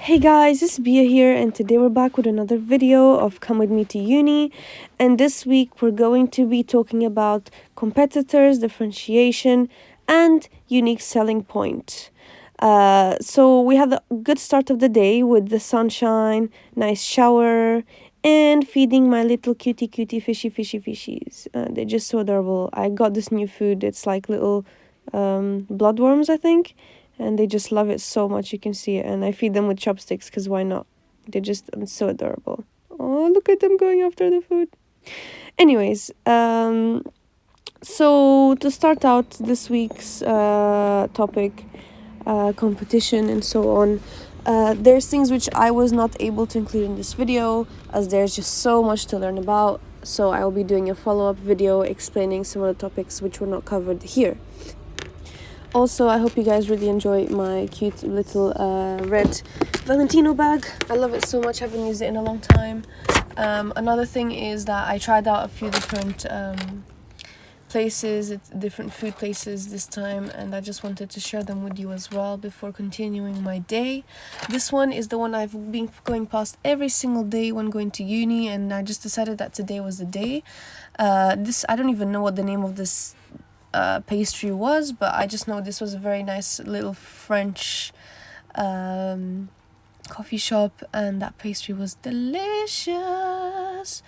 Hey guys, it's Bia here, and today we're back with another video of Come With Me to Uni. And this week we're going to be talking about competitors, differentiation, and unique selling point. So we had a good start of the day with the sunshine, nice shower, and feeding my little cutie fishies. They're just so adorable. I got this new food. It's like little bloodworms, I think, and they just love it so much. You can see it, and I feed them with chopsticks because why not? They're just so adorable. Oh, look at them going after the food. Anyways, so to start out this week's topic, competition and so on, there's things which I was not able to include in this video as there's just so much to learn about. So I will be doing a follow-up video explaining some of the topics which were not covered here. Also, I hope you guys really enjoy my cute little red Valentino bag. I love it so much. I haven't used it in a long time. Another thing is that I tried out a few different places, different food places this time, and I just wanted to share them with you as well before continuing my day. This one is the one I've been going past every single day when going to uni, and I just decided that today was the day. I don't even know what the name of this pastry was, but I just know this was a very nice little French coffee shop, and that pastry was delicious.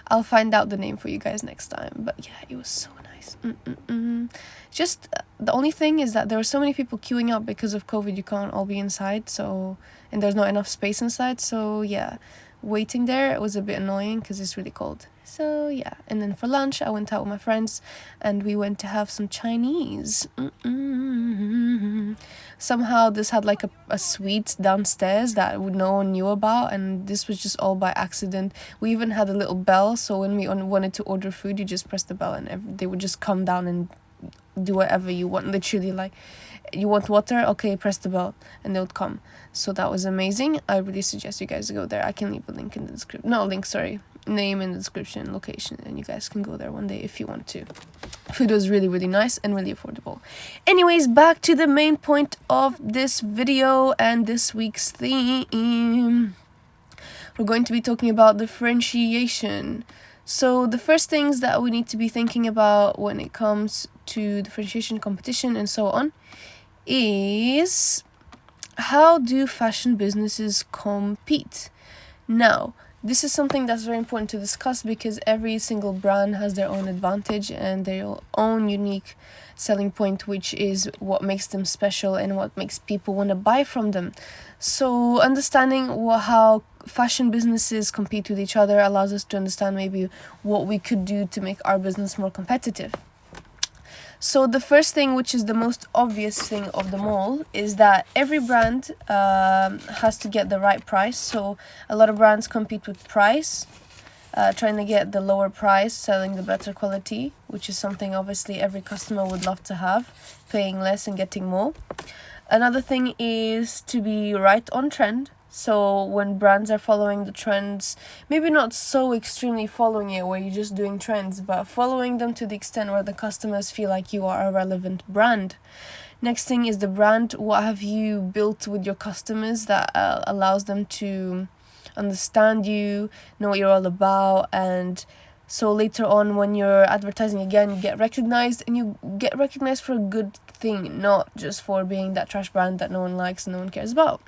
I'll find out the name for you guys next time, but yeah, it was so nice. Just the only thing is that there were so many people queuing up because of COVID. You can't all be inside, and there's not enough space inside, so yeah, waiting there, it was a bit annoying because it's really cold. So yeah, and then for lunch I went out with my friends and we went to have some Chinese. Somehow this had like a suite downstairs that no one knew about, and this was just all by accident. We even had a little bell, so when we wanted to order food, you just press the bell and they would just come down and do whatever you want. Literally, like, you want water, okay, press the bell and they would come. So that was amazing. I really suggest you guys go there. I can leave a link in the description. Name in the description, location, and you guys can go there one day if you want to. Food was really, really nice and really affordable. Anyways, back to the main point of this video and this week's theme. We're going to be talking about differentiation. So the first things that we need to be thinking about when it comes to differentiation, competition, and so on is how do fashion businesses compete? Now, this is something that's very important to discuss because every single brand has their own advantage and their own unique selling point, which is what makes them special and what makes people want to buy from them. So understanding how fashion businesses compete with each other allows us to understand maybe what we could do to make our business more competitive. So the first thing, which is the most obvious thing of them all, is that every brand has to get the right price. So a lot of brands compete with price, trying to get the lower price, selling the better quality, which is something obviously every customer would love to have, paying less and getting more. Another thing is to be right on trend. So when brands are following the trends, maybe not so extremely following it where you're just doing trends, but following them to the extent where the customers feel like you are a relevant brand. Next thing is the brand. What have you built with your customers that allows them to understand you, know what you're all about, and so later on when you're advertising again, you get recognized, and you get recognized for a good thing, not just for being that trash brand that no one likes and no one cares about.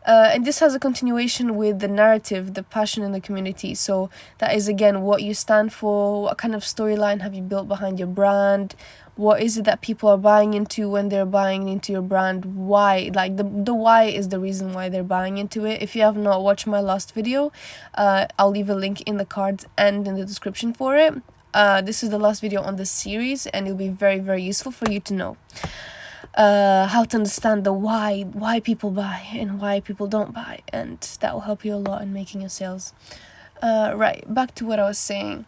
And this has a continuation with the narrative, the passion in the community. So that is, again, what you stand for, what kind of storyline have you built behind your brand, what is it that people are buying into when they're buying into your brand, why, like the why is the reason why they're buying into it. If you have not watched my last video, I'll leave a link in the cards and in the description for it. This is the last video on this series, and it'll be very, very useful for you to know how to understand the why people buy and why people don't buy, and that will help you a lot in making your sales. Right, back to what I was saying.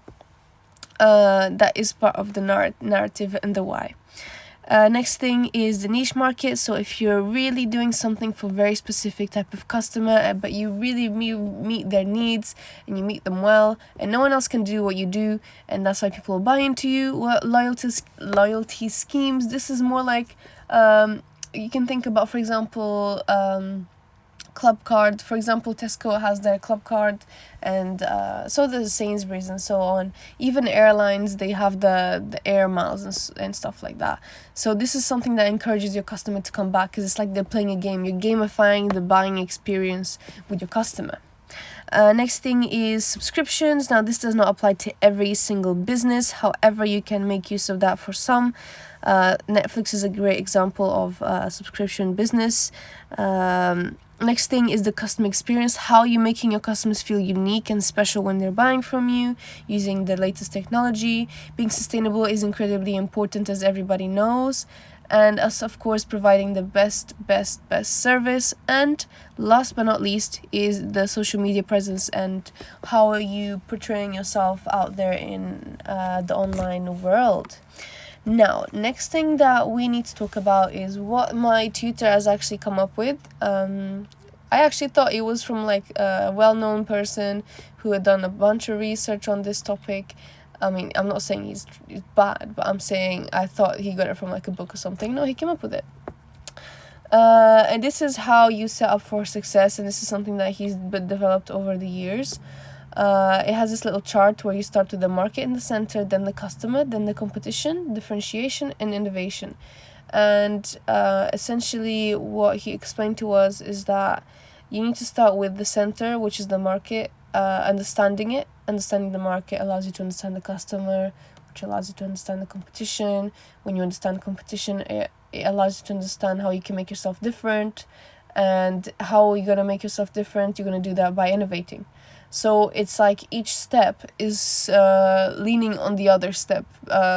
That is part of the narrative and the why. Next thing is the niche market. So if you're really doing something for a very specific type of customer, but you really meet their needs and you meet them well, and no one else can do what you do, and that's why people buy into you. Well, loyalty schemes. This is more like you can think about, for example, club card. For example, Tesco has their club card, and so does Sainsbury's and so on. Even airlines, they have the air miles and stuff like that. So this is something that encourages your customer to come back, because it's like they're playing a game. You're gamifying the buying experience with your customer. Next thing is subscriptions. Now, this does not apply to every single business. However, you can make use of that for some. Netflix is a great example of a subscription business. Next thing is the customer experience. How are you making your customers feel unique and special when they're buying from you using the latest technology? Being sustainable is incredibly important, as everybody knows. And us, of course, providing the best service. And last but not least is the social media presence, and how are you portraying yourself out there in the online world. Now, next thing that we need to talk about is what my tutor has actually come up with. I actually thought it was from like a well-known person who had done a bunch of research on this topic. I mean, I'm not saying he's bad, but I'm saying I thought he got it from like a book or something. No, he came up with it. And this is how you set up for success, and this is something that he's developed over the years. It has this little chart where you start with the market in the center, then the customer, then the competition, differentiation, and innovation. And essentially what he explained to us is that you need to start with the center, which is the market. Understanding the market allows you to understand the customer, which allows you to understand the competition. When you understand competition, it allows you to understand how you can make yourself different. And how you're going to make yourself different, you're going to do that by innovating. So it's like each step is leaning on the other step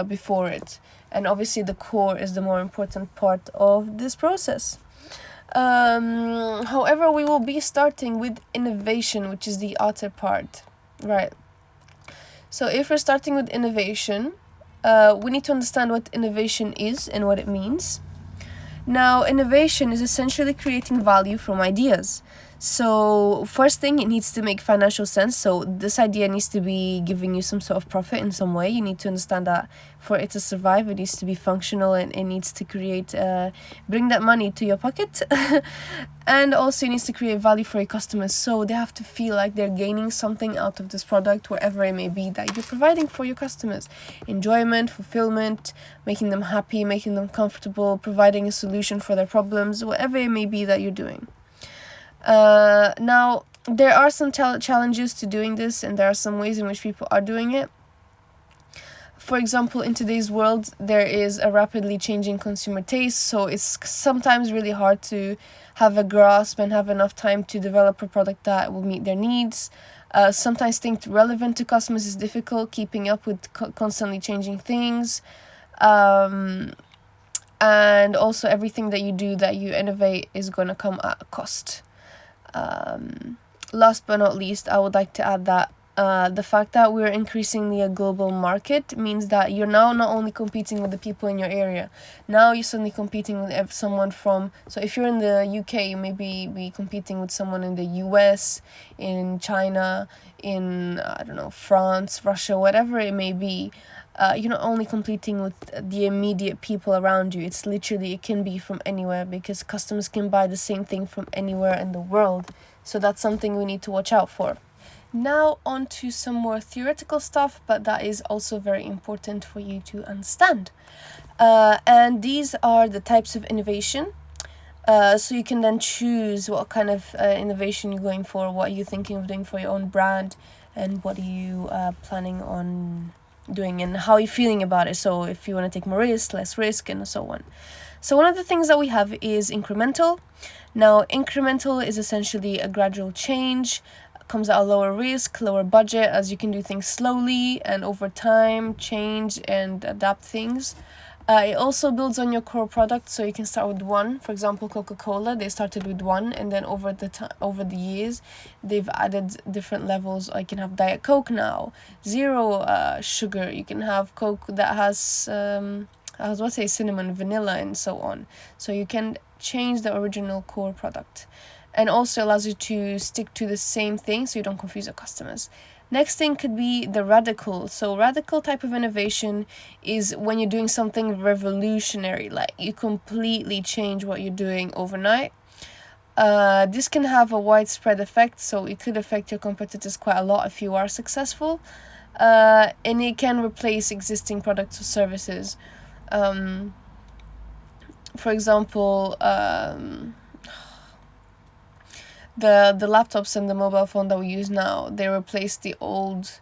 before it. And obviously the core is the more important part of this process. However, we will be starting with innovation, which is the outer part, right? So if we're starting with innovation, we need to understand what innovation is and what it means. Now, innovation is essentially creating value from ideas. So first thing, it needs to make financial sense. So this idea needs to be giving you some sort of profit in some way. You need to understand that for it to survive, it needs to be functional, and it needs to create, bring that money to your pocket. And also it needs to create value for your customers. So they have to feel like they're gaining something out of this product, wherever it may be that you're providing for your customers. Enjoyment, fulfillment, making them happy, making them comfortable, providing a solution for their problems, whatever it may be that you're doing. Now, there are some challenges to doing this, and there are some ways in which people are doing it. For example, in today's world, there is a rapidly changing consumer taste, so it's sometimes really hard to have a grasp and have enough time to develop a product that will meet their needs. Sometimes staying relevant to customers is difficult, keeping up with constantly changing things. And also everything that you do, that you innovate, is going to come at a cost. Last but not least, I would like to add that the fact that we're increasingly a global market means that you're now not only competing with the people in your area. Now you're suddenly competing with someone from... So if you're in the UK, you may be competing with someone in the US, in China, in, I don't know, France, Russia, whatever it may be. You're not only competing with the immediate people around you. It's literally, it can be from anywhere, because customers can buy the same thing from anywhere in the world. So that's something we need to watch out for. Now on to some more theoretical stuff, but that is also very important for you to understand. And these are the types of innovation. So you can then choose what kind of innovation you're going for, what you're thinking of doing for your own brand, and what are you planning on doing, and how you're feeling about it. So if you want to take more risk, less risk, and so on. So one of the things that we have is incremental. Now, incremental is essentially a gradual change, comes at a lower risk, lower budget, as you can do things slowly and over time, change and adapt things. It also builds on your core product, so you can start with one. For example, Coca-Cola, they started with one, and then over the years, they've added different levels. You can have Diet Coke now, zero sugar. You can have Coke that has cinnamon, vanilla, and so on. So you can change the original core product, and also allows you to stick to the same thing, so you don't confuse your customers. Next thing could be the radical. So radical type of innovation is when you're doing something revolutionary, like you completely change what you're doing overnight. This can have a widespread effect, so it could affect your competitors quite a lot if you are successful. And it can replace existing products or services. For example, the laptops and the mobile phone that we use now, they replace the old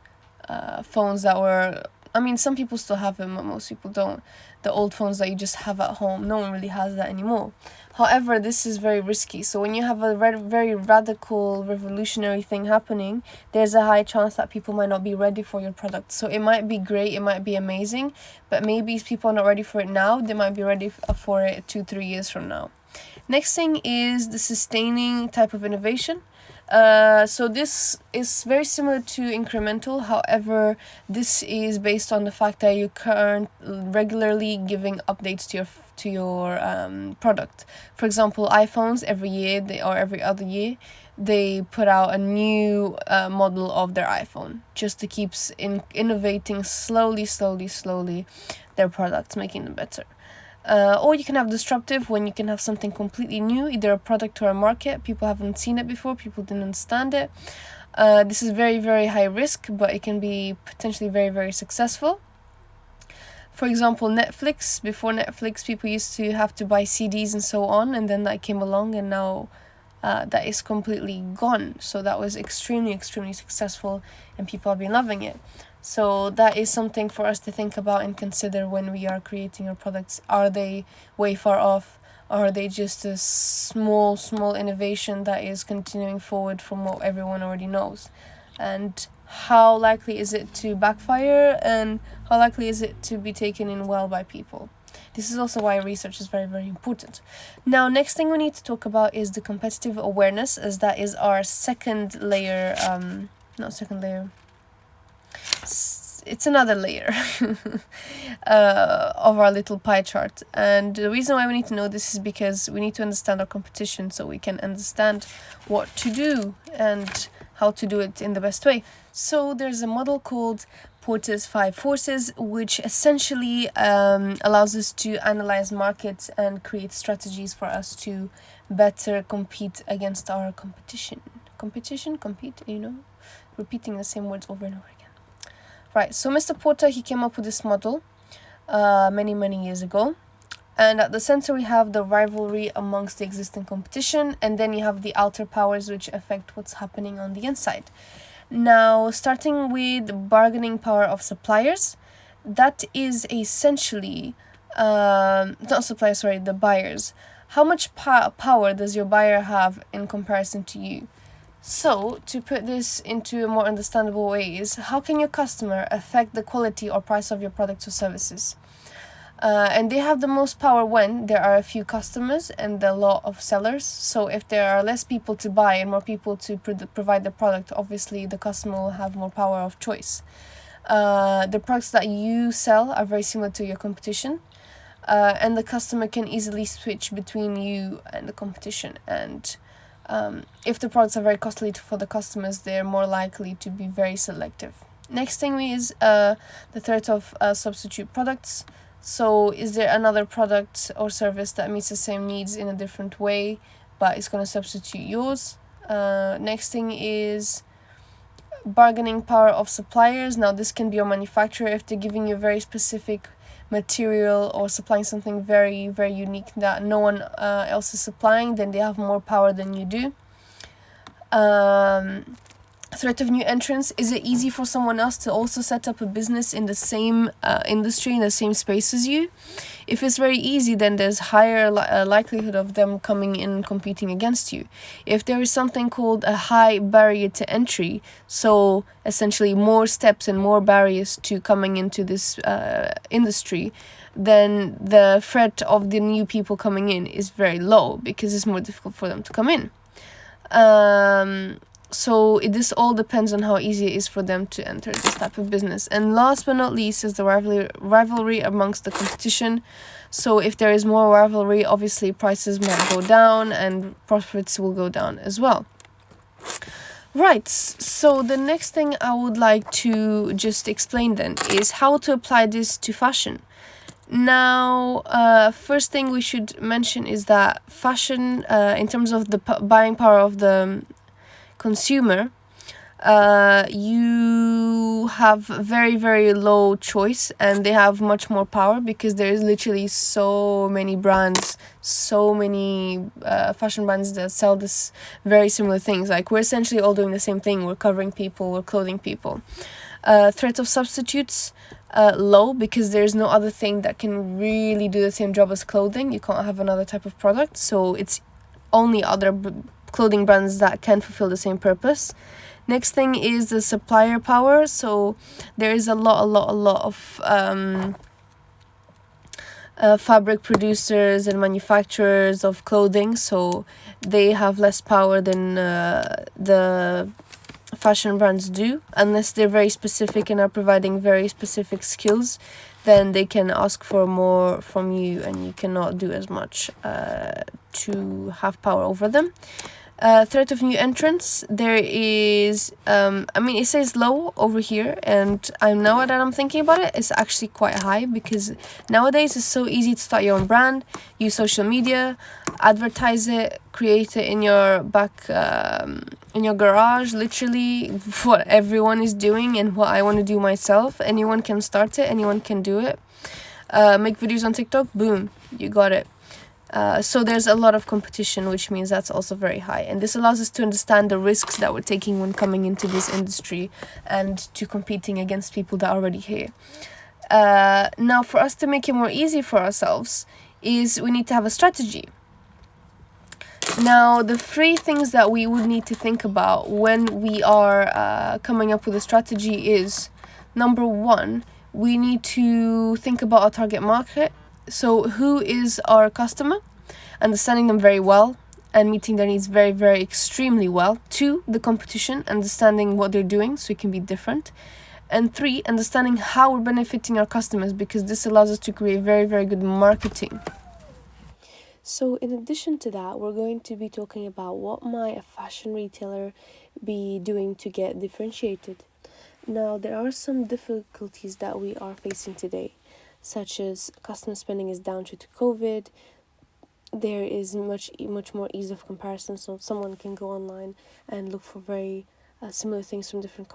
phones that were, I mean, some people still have them, but most people don't. The old phones that you just have at home, no one really has that anymore. However, this is very risky. So when you have a very radical, revolutionary thing happening, there's a high chance that people might not be ready for your product. So it might be great, it might be amazing, but maybe if people are not ready for it now, they might be ready for it 2-3 years from now. Next thing is the sustaining type of innovation. So this is very similar to incremental. However, this is based on the fact that you regularly giving updates to your product. For example, iPhones every year or every other year, they put out a new model of their iPhone just to keep innovating slowly their products, making them better. Or you can have disruptive, when you can have something completely new, either a product or a market. People haven't seen it before, people didn't understand it. This is very high risk, but it can be potentially very successful. For example, Netflix. Before Netflix, people used to have to buy CDs and so on, and then that came along, and now that is completely gone. So that was extremely successful, and people have been loving it. So that is something for us to think about and consider when we are creating our products. Are they way far off? Or are they just a small innovation that is continuing forward from what everyone already knows? And how likely is it to backfire, and how likely is it to be taken in well by people? This is also why research is very important. Now, next thing we need to talk about is the competitive awareness, as that is our second layer, it's another layer of our little pie chart. And the reason why we need to know this is because we need to understand our competition so we can understand what to do and how to do it in the best way. So there's a model called Porter's 5 Forces, which essentially allows us to analyze markets and create strategies for us to better compete against our competition. Compete, repeating the same words over and over again. Right, so Mr. Porter, he came up with this model many years ago. And at the center, we have the rivalry amongst the existing competition. And then you have the outer powers, which affect what's happening on the inside. Now, starting with bargaining power of suppliers, that is essentially, the buyers. How much power does your buyer have in comparison to you? So, to put this into a more understandable ways, how can your customer affect the quality or price of your products or services? And they have the most power when there are a few customers and a lot of sellers. So if there are less people to buy and more people to provide the product, obviously the customer will have more power of choice. The products that you sell are very similar to your competition. And the customer can easily switch between you and the competition. And if the products are very costly for the customers, they're more likely to be very selective. Next thing is the threat of substitute products. So is there another product or service that meets the same needs in a different way, but it's going to substitute yours? Next thing is bargaining power of suppliers. Now, this can be your manufacturer. If they're giving you very specific material or supplying something very unique that no one else is supplying, then they have more power than you do. Threat of new entrants. Is it easy for someone else to also set up a business in the same industry, in the same space as you? If it's very easy, then there's higher likelihood of them coming in and competing against you. If there is something called a high barrier to entry, so essentially more steps and more barriers to coming into this industry, then the threat of the new people coming in is very low because it's more difficult for them to come in. So this all depends on how easy it is for them to enter this type of business. And last but not least is the rivalry amongst the competition. So if there is more rivalry, obviously prices might go down and profits will go down as well. Right, so the next thing I would like to just explain then is how to apply this to fashion. Now, first thing we should mention is that fashion, in terms of the buying power of the consumer, you have very, very low choice, and they have much more power because there is literally so many brands, so many fashion brands that sell this very similar things. Like, we're essentially all doing the same thing. We're covering people, we're clothing people. Threat of substitutes, low, because there's no other thing that can really do the same job as clothing. You can't have another type of product, so it's only other clothing brands that can fulfill the same purpose. Next thing is the supplier power. So there is a lot of fabric producers and manufacturers of clothing, so they have less power than the fashion brands do, unless they're very specific and are providing very specific skills. Then they can ask for more from you, and you cannot do as much to have power over them. Threat of new entrants, there is it says low over here, and now that I'm thinking about it, it's actually quite high, because nowadays it's so easy to start your own brand, use social media, advertise it, create it in your in your garage. Literally what everyone is doing and what I want to do myself. Anyone can start it, anyone can do it. Make videos on TikTok, boom, you got it. So there's a lot of competition, which means that's also very high. And this allows us to understand the risks that we're taking when coming into this industry and to competing against people that are already here. Now, for us to make it more easy for ourselves, is we need to have a strategy. Now, the three things that we would need to think about when we are coming up with a strategy is, number one, we need to think about our target market. So who is our customer? Understanding them very well and meeting their needs very, very extremely well. 2, the competition, understanding what they're doing so it can be different. And 3, understanding how we're benefiting our customers, because this allows us to create very, very good marketing. So in addition to that, we're going to be talking about what might a fashion retailer be doing to get differentiated. Now, there are some difficulties that we are facing today, such as customer spending is down due to COVID. There is much more ease of comparison, so someone can go online and look for very similar things from different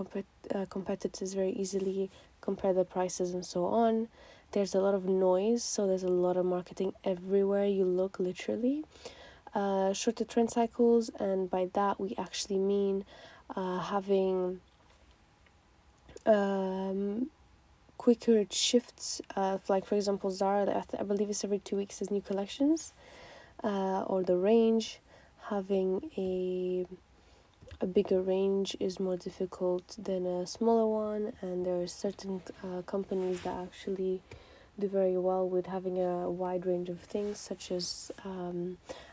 competitors very easily, compare the prices and so on. There's a lot of noise, so there's a lot of marketing everywhere you look, literally. Shorter trend cycles, and by that we actually mean having quicker shifts, like for example Zara, I believe it's every 2 weeks there's new collections, or the range. Having a bigger range is more difficult than a smaller one, and there are certain companies that actually do very well with having a wide range of things, such as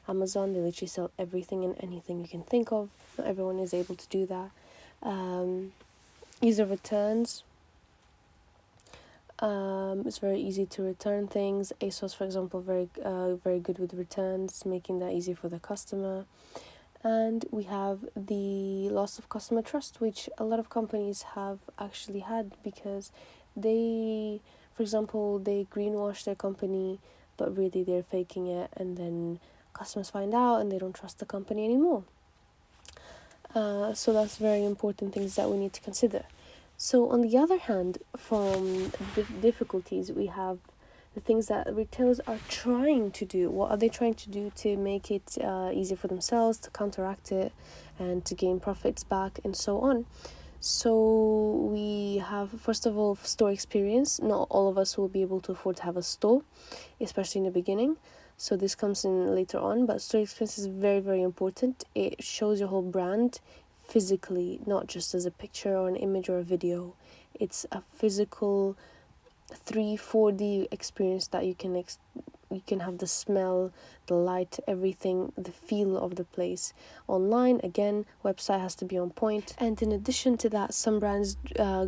Amazon. They literally sell everything and anything you can think of. Not everyone is able to do that. Ease of returns. It's very easy to return things. ASOS, for example, very good with returns, making that easy for the customer. And we have the loss of customer trust, which a lot of companies have actually had, because they, for example, they greenwash their company, but really they're faking it, and then customers find out and they don't trust the company anymore. So that's very important things that we need to consider. So on the other hand, from the difficulties, we have the things that retailers are trying to do. What are they trying to do to make it easier for themselves, to counteract it, and to gain profits back, and so on? So we have, first of all, store experience. Not all of us will be able to afford to have a store, especially in the beginning. So this comes in later on, but store experience is very, very important. It shows your whole brand physically, not just as a picture or an image or a video. It's a physical 3-4D experience that you can have the smell, the light, everything, the feel of the place. Online, again, website has to be on point. And in addition to that, some brands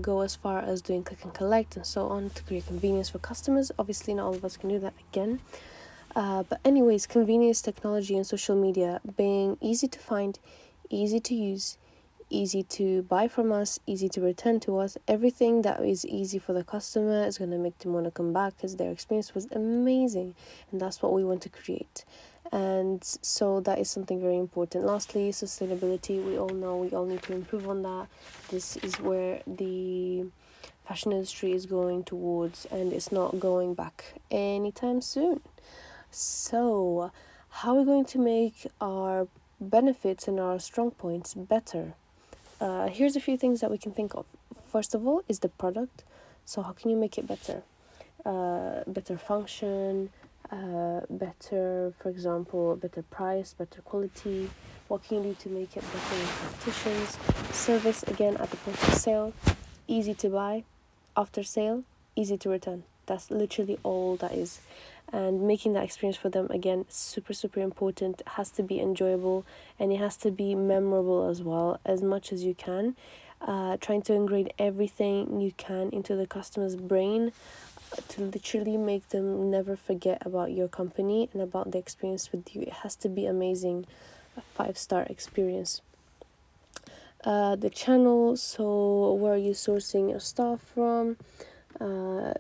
go as far as doing click and collect and so on to create convenience for customers. Obviously, not all of us can do that again. But anyways, convenience, technology, and social media being easy to find, easy to use, easy to buy from us, easy to return to us. Everything that is easy for the customer is going to make them want to come back because their experience was amazing, and that's what we want to create. And so that is something very important. Lastly, sustainability. We all know we all need to improve on that. This is where the fashion industry is going towards, and it's not going back anytime soon. So how are we going to make our benefits and our strong points better? Here's a few things that we can think of. First of all is the product. So how can you make it better? Better function, better, for example, better price, better quality. What can you do to make it better than competitions? Service, again, at the point of sale, easy to buy. After sale, easy to return. That's literally all that is. And making that experience for them, again, super, super important. It has to be enjoyable, and it has to be memorable as well, as much as you can. Trying to ingrain everything you can into the customer's brain to literally make them never forget about your company and about the experience with you. It has to be amazing, a 5-star experience. The channel, so where are you sourcing your stuff from?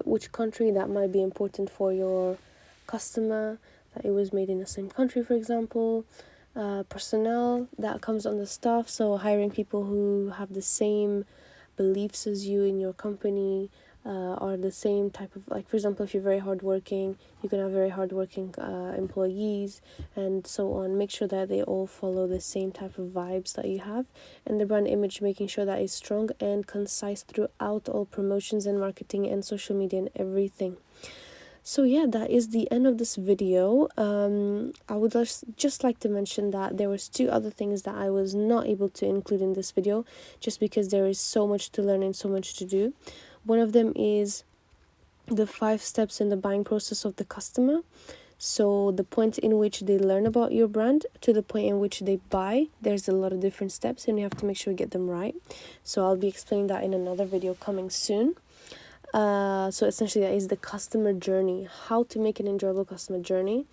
Which country, that might be important for your customer, that it was made in the same country, for example. Personnel, that comes on the staff, so hiring people who have the same beliefs as you in your company, or the same type of, like, for example, if you're very hardworking, you can have very hardworking employees, and so on. Make sure that they all follow the same type of vibes that you have. And the brand image, making sure that is strong and concise throughout all promotions and marketing and social media and everything. So yeah, that is the end of this video. I would just like to mention that there was 2 other things that I was not able to include in this video, just because there is so much to learn and so much to do. One of them is the 5 steps in the buying process of the customer. So the point in which they learn about your brand to the point in which they buy, there's a lot of different steps, and you have to make sure you get them right. So I'll be explaining that in another video coming soon. So essentially that is the customer journey, how to make an enjoyable customer journey.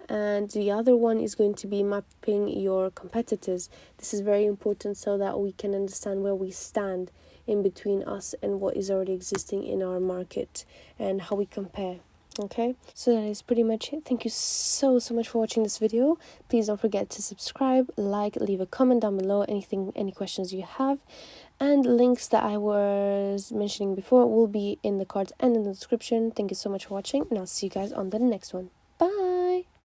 And the other one is going to be mapping your competitors. This is very important so that we can understand where we stand in between us and what is already existing in our market and how we compare. Okay, so that is pretty much it. Thank you so much for watching this video. Please don't forget to subscribe, like, leave a comment down below, any questions you have, and links that I was mentioning before will be in the cards and in the description. Thank you so much for watching, and I'll see you guys on the next one. Bye.